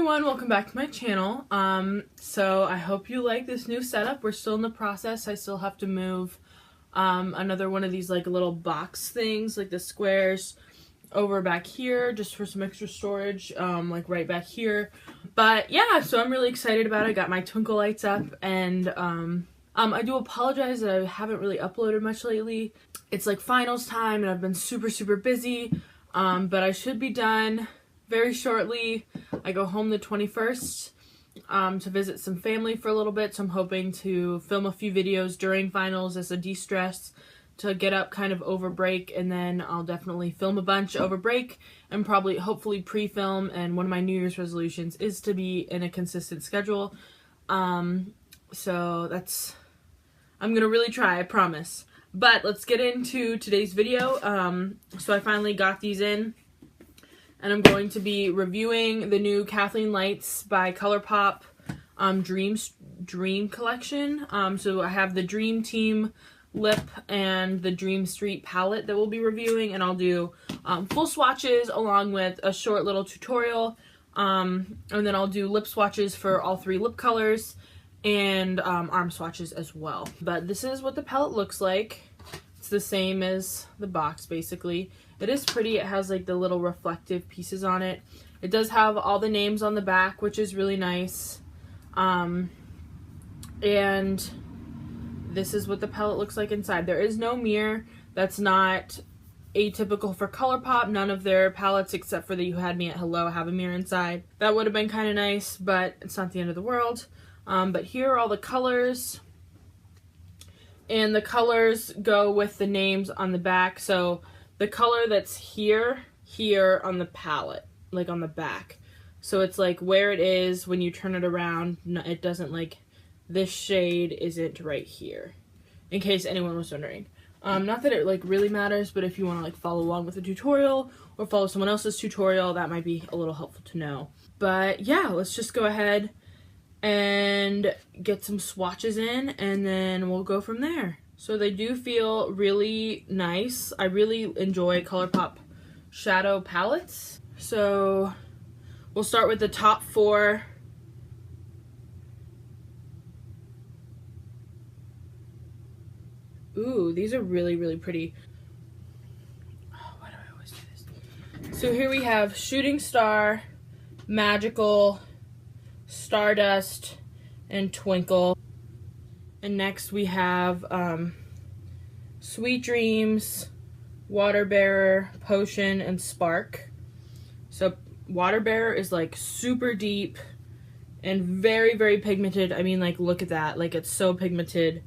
everyone, welcome back to my channel. So I hope you like this new setup. We're still in the process. I still have to move another one of these like little box things, like the squares, over back here just for some extra storage, like right back here. But yeah, so I'm really excited about it. I got my twinkle lights up, and I do apologize that I haven't really uploaded much lately. It's like finals time and I've been super busy, but I should be done very shortly. I go home the 21st to visit some family for a little bit, so I'm hoping to film a few videos during finals as a de-stress to get up kind of over break, and then I'll definitely film a bunch over break and probably hopefully pre-film. And one of my New Year's resolutions is to be in a consistent schedule, so that's, I'm gonna really try, I promise. But let's get into today's video. So I finally got these in, and I'm going to be reviewing the new Kathleen lights by Colourpop Dream Collection. So I have the Dream Team lip and the Dream Street palette that we'll be reviewing, and I'll do full swatches along with a short little tutorial, and then I'll do lip swatches for all three lip colors and arm swatches as well. But this is what the palette looks like. It's the same as the box basically. It is pretty. It has like the little reflective pieces on it. It does have all the names on the back, which is really nice. And this is what the palette looks like inside. There is no mirror. That's not atypical for Colourpop. None of their palettes, except for the You Had Me at Hello, have a mirror inside. That would have been kind of nice, but it's not the end of the world. But here are all the colors. And the colors go with the names on the back. So the color that's here on the palette, like on the back. So it's like where it is when you turn it around. It doesn't, like, this shade isn't right here, in case anyone was wondering. Not that it like really matters, but if you want to like follow along with the tutorial or follow someone else's tutorial, that might be a little helpful to know. But yeah, let's just go ahead and get some swatches in, and then we'll go from there. So they do feel really nice. I really enjoy Colourpop shadow palettes. So we'll start with the top four. Ooh, these are really pretty. Oh, why do I always do this? So here we have Shooting Star, Magical, Stardust, and Twinkle. And next we have Sweet Dreams, Water Bearer, Potion, and Spark. So Water Bearer is like super deep and very pigmented. I mean, like, look at that. Like, it's so pigmented.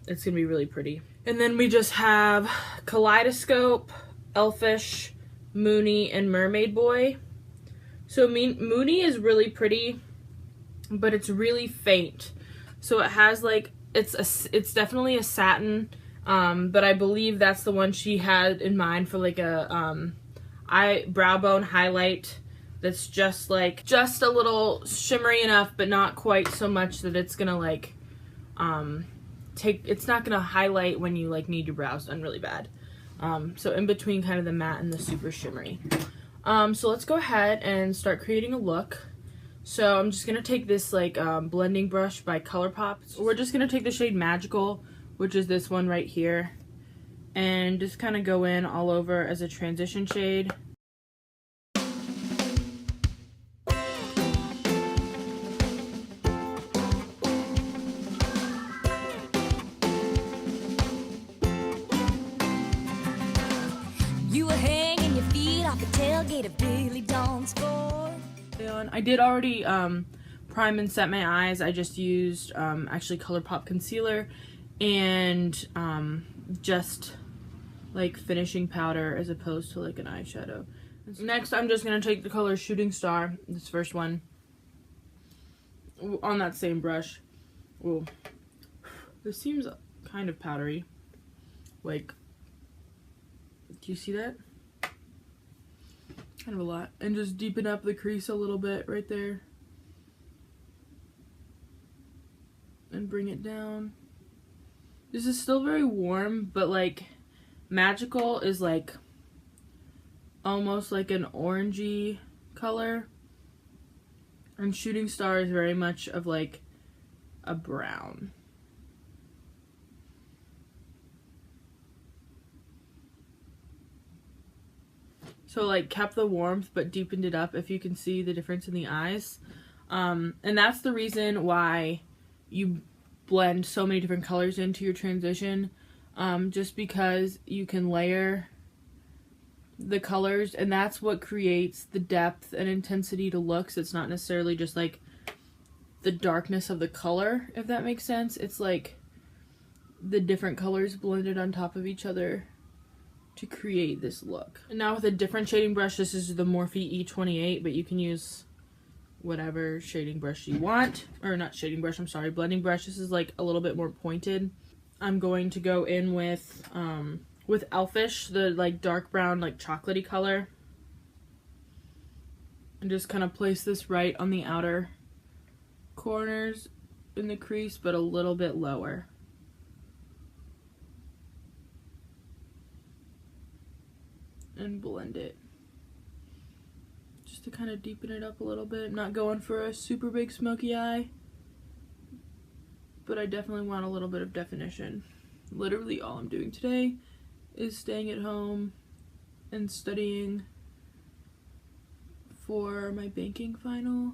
It's gonna be really pretty. And then we just have Kaleidoscope, Elfish, Moony, and Mermaid Boy. So Moony is really pretty, but it's really faint. So it has like, it's definitely a satin, but I believe that's the one she had in mind for like a brow bone highlight that's just a little shimmery enough, but not quite so much that it's gonna like it's not gonna highlight when you like need your brows done really bad. So in between kind of the matte and the super shimmery. So let's go ahead and start creating a look. So I'm just gonna take this like blending brush by Colourpop. We're just gonna take the shade Magical, which is this one right here, and just kind of go in all over as a transition shade. I did already prime and set my eyes. I just used actually Colourpop concealer and just like finishing powder as opposed to like an eyeshadow. Next I'm just going to take the color Shooting Star, this first one, on that same brush. Ooh, this seems kind of powdery. Like, do you see that? Kind of a lot. And just deepen up the crease a little bit right there. And bring it down. This is still very warm, but like Magical is like almost like an orangey color. And Shooting Star is very much of like a brown. So like kept the warmth but deepened it up, if you can see the difference in the eyes. And that's the reason why you blend so many different colors into your transition, just because you can layer the colors, and that's what creates the depth and intensity to looks. It's not necessarily just like the darkness of the color, if that makes sense. It's like the different colors blended on top of each other to create this look. And now with a different shading brush, this is the Morphe E28, but you can use whatever shading brush you want. Or not shading brush, I'm sorry, blending brush. This is like a little bit more pointed. I'm going to go in with Elfish, the like dark brown, like chocolatey color. And just kind of place this right on the outer corners in the crease, but a little bit lower. And blend it. Just to kind of deepen it up a little bit. Not going for a super big smoky eye, but I definitely want a little bit of definition. Literally all I'm doing today is staying at home and studying for my banking final.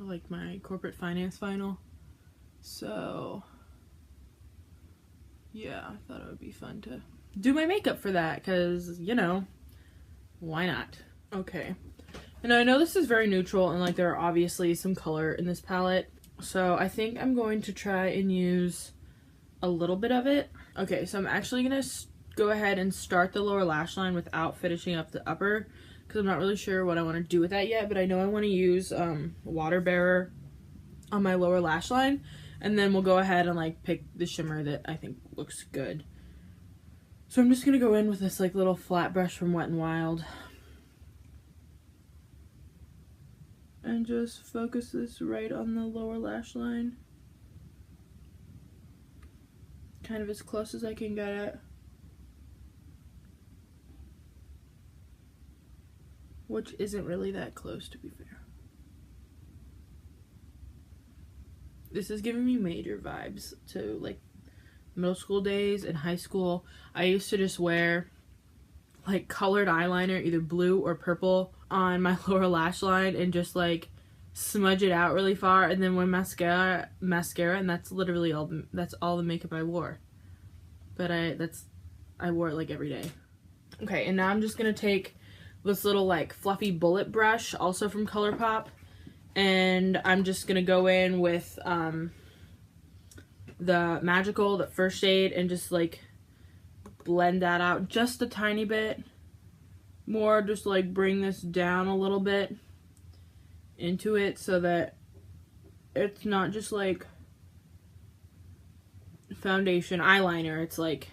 Or like my corporate finance final. So yeah, I thought it would be fun to do my makeup for that, because, you know, why not? Okay. And I know this is very neutral, and like there are obviously some color in this palette, so I think I'm going to try and use a little bit of it. Okay, so I'm actually gonna go ahead and start the lower lash line without finishing up the upper, because I'm not really sure what I want to do with that yet, but I know I want to use Water Bearer on my lower lash line, and then we'll go ahead and like pick the shimmer that I think looks good. So I'm just gonna go in with this like little flat brush from Wet n Wild and just focus this right on the lower lash line, kind of as close as I can get it, which isn't really that close, to be fair. This is giving me major vibes to like middle school days and high school. I used to just wear like colored eyeliner, either blue or purple, on my lower lash line and just like smudge it out really far, and then wear mascara, and that's literally all. That's all the makeup I wore. But I wore it like every day. Okay, and now I'm just gonna take this little like fluffy bullet brush, also from Colourpop, and I'm just gonna go in with the Magical, the first shade, and just like blend that out just a tiny bit more, just like bring this down a little bit into it so that it's not just like foundation eyeliner, it's like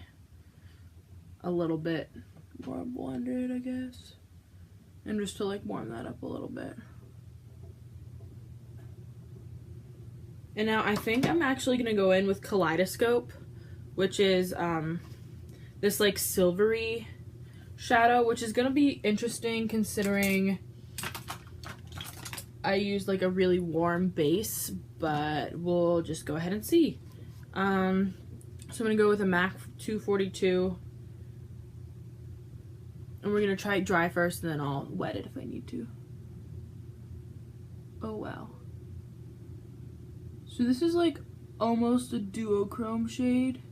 a little bit more blended, I guess, and just to like warm that up a little bit. And now I think I'm actually gonna go in with Kaleidoscope, which is this like silvery shadow, which is gonna be interesting considering I used like a really warm base, but we'll just go ahead and see. So I'm gonna go with a MAC 242, and we're gonna try it dry first, and then I'll wet it if I need to. Oh wow. So this is like almost a duochrome shade.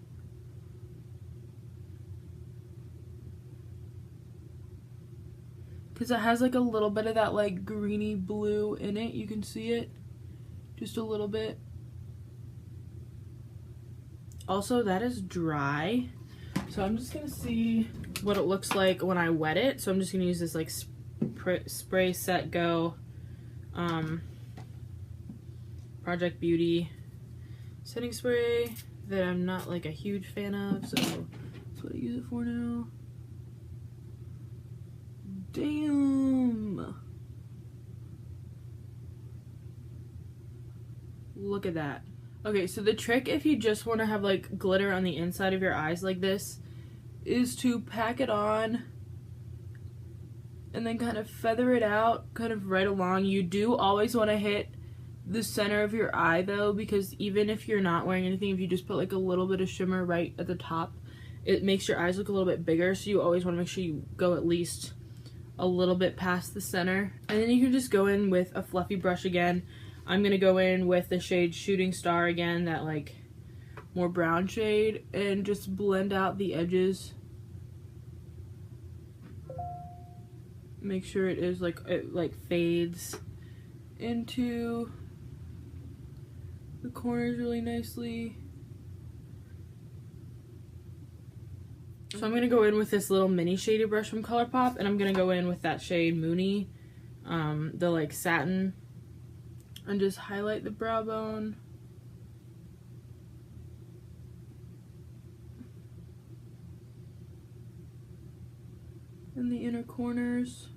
Because it has like a little bit of that like greeny blue in it. You can see it. Just a little bit. Also, that is dry. So I'm just going to see what it looks like when I wet it. So I'm just going to use this like Spray Set Go Project Beauty setting spray that I'm not like a huge fan of, so that's what I use it for now. Damn! Look at that. Okay, so the trick if you just want to have like glitter on the inside of your eyes like this is to pack it on and then kind of feather it out kind of right along. You do always want to hit the center of your eye though, because even if you're not wearing anything, if you just put like a little bit of shimmer right at the top, it makes your eyes look a little bit bigger. So you always want to make sure you go at least a little bit past the center. And then you can just go in with a fluffy brush again. I'm gonna go in with the shade Shooting Star again, that like more brown shade, and just blend out the edges. Make sure it is like, it like fades into the corners really nicely. So I'm going to go in with this little mini shady brush from Colourpop, and I'm going to go in with that shade Moony, the like satin, and just highlight the brow bone. And the inner corners.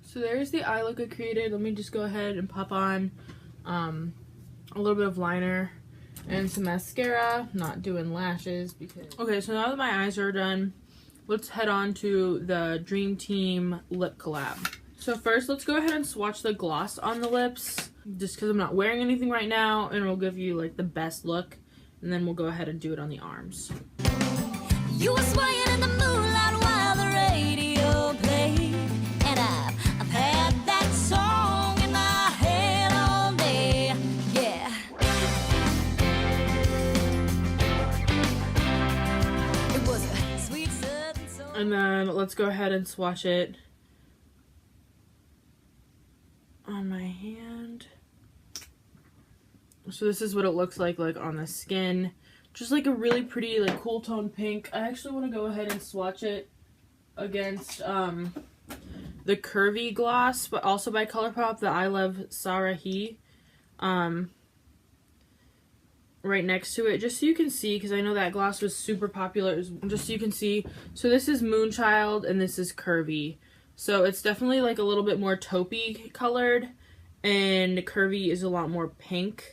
So there's the eye look I created. Let me just go ahead and pop on a little bit of liner and some mascara. Not doing lashes because... Okay, so now that my eyes are done, let's head on to the Dream Team lip collab. So first, let's go ahead and swatch the gloss on the lips, just because I'm not wearing anything right now, and it'll give you like the best look. And then we'll go ahead and do it on the arms. You were swaying in the moonlight while the radio played, and I've had that song in my head all day, yeah. It was a sweet southern soul. And then let's go ahead and swatch it on my hand. So this is what it looks like on the skin. Just like a really pretty, like cool tone pink. I actually want to go ahead and swatch it against the Curvy gloss, but also by Colourpop, the I Love Sarahi. Right next to it, just so you can see, because I know that gloss was super popular, just so you can see. So this is Moonchild and this is Curvy. So it's definitely like a little bit more taupey colored, and Curvy is a lot more pink.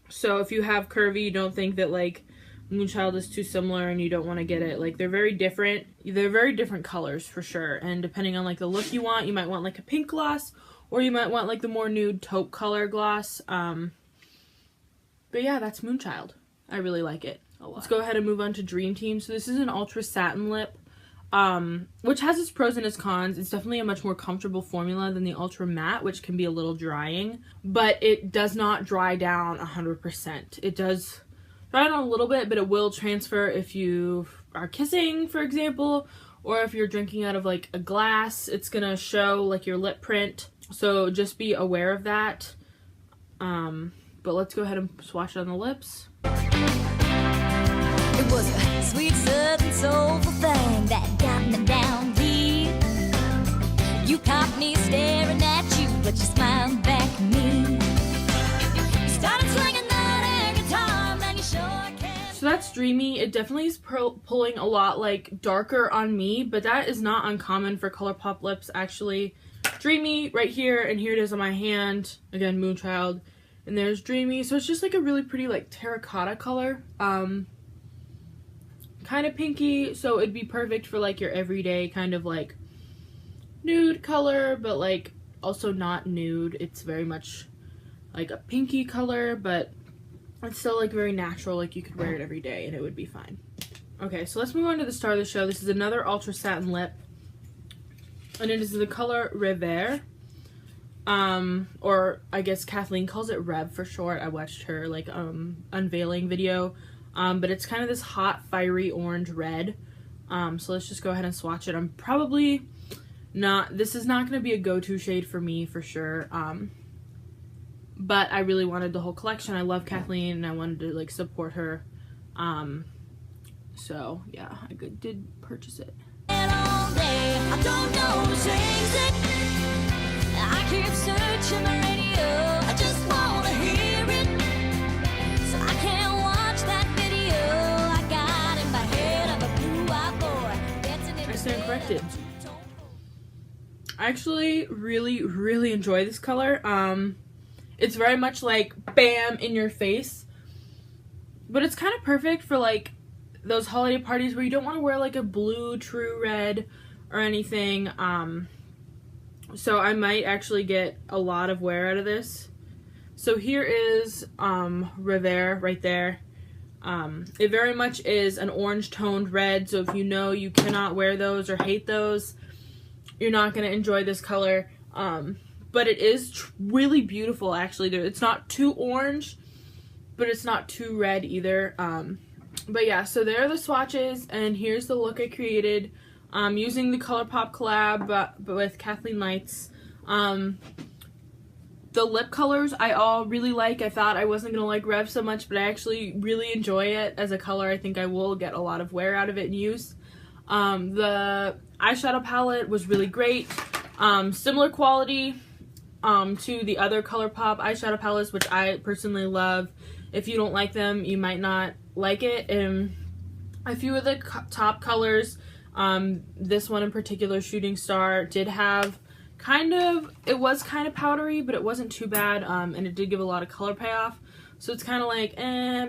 So if you have Curvy, you don't think that like Moonchild is too similar and you don't want to get it. Like they're very different. They're very different colors for sure. And depending on like the look you want, you might want like a pink gloss, or you might want like the more nude taupe color gloss. But yeah, that's Moonchild. I really like it a lot. Let's go ahead and move on to Dream Team. So this is an ultra satin lip, which has its pros and its cons. It's definitely a much more comfortable formula than the ultra matte, which can be a little drying, but it does not dry down 100%. It does dry down a little bit, but it will transfer if you are kissing, for example, or if you're drinking out of like a glass. It's gonna show like your lip print, so just be aware of that. But let's go ahead and swatch it on the lips. It was a sweet southern soulful thing that got me down deep. You caught me staring at you, but you smiled back at me. You started swinging that air guitar, man, you sure can. So that's Dreamy. It definitely is pulling a lot like darker on me, but that is not uncommon for Colourpop lips actually. Dreamy right here, and here it is on my hand. Again, Moonchild. And there's Dreamy. So it's just like a really pretty like terracotta color. Kind of pinky, so it'd be perfect for like your everyday kind of like nude color, but like also not nude. It's very much like a pinky color, but it's still like very natural, like you could wear it every day and it would be fine. Okay, so let's move on to the star of the show. This is another ultra satin lip, and it is the color Revere, or I guess Kathleen calls it Rev for short. I watched her like unveiling video. But it's kind of this hot, fiery orange red. So let's just go ahead and swatch it. I'm probably not, this is not going to be a go-to shade for me for sure. But I really wanted the whole collection. I love Kathleen and I wanted to like support her. So yeah, I did purchase it. I don't know who sings it. I keep searching the radio. I just want to hear it. So I can't watch that video I got in my head of a blue-eyed boy dancing in the stand corrected. I actually really enjoy this color. It's very much like bam in your face. But it's kind of perfect for like those holiday parties where you don't want to wear like a blue true red or anything. So I might actually get a lot of wear out of this. So here is Revere right there. It very much is an orange toned red, so if you know you cannot wear those or hate those, you're not going to enjoy this color. But it is really beautiful actually. It's not too orange, but it's not too red either. But yeah, so there are the swatches, and here's the look I created using the Colourpop collab but with Kathleen Lights. The lip colors I all really like. I thought I wasn't going to like Rev so much, but I actually really enjoy it as a color. I think I will get a lot of wear out of it in use. The eyeshadow palette was really great. Similar quality to the other Colourpop eyeshadow palettes, which I personally love. If you don't like them, you might not like it. And a few of the top colors, this one in particular, Shooting Star, did have it was kind of powdery, but it wasn't too bad, and it did give a lot of color payoff. So it's kind of like,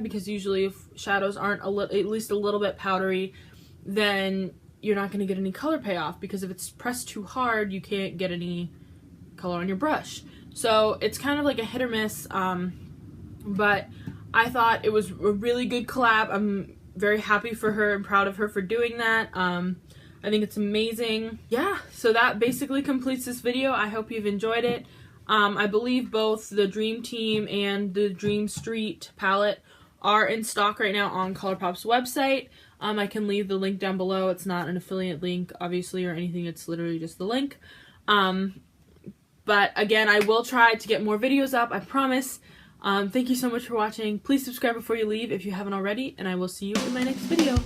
because usually if shadows aren't at least a little bit powdery, then you're not going to get any color payoff, because if it's pressed too hard, you can't get any color on your brush. So it's kind of like a hit or miss, but I thought it was a really good collab. I'm very happy for her and proud of her for doing that. I think it's amazing. Yeah, so that basically completes this video. I hope you've enjoyed it. I believe both the Dream Team and the Dream Street palette are in stock right now on Colourpop's website. I can leave the link down below. It's not an affiliate link, obviously, or anything. It's literally just the link. But again, I will try to get more videos up, I promise. Thank you so much for watching. Please subscribe before you leave if you haven't already, and I will see you in my next video.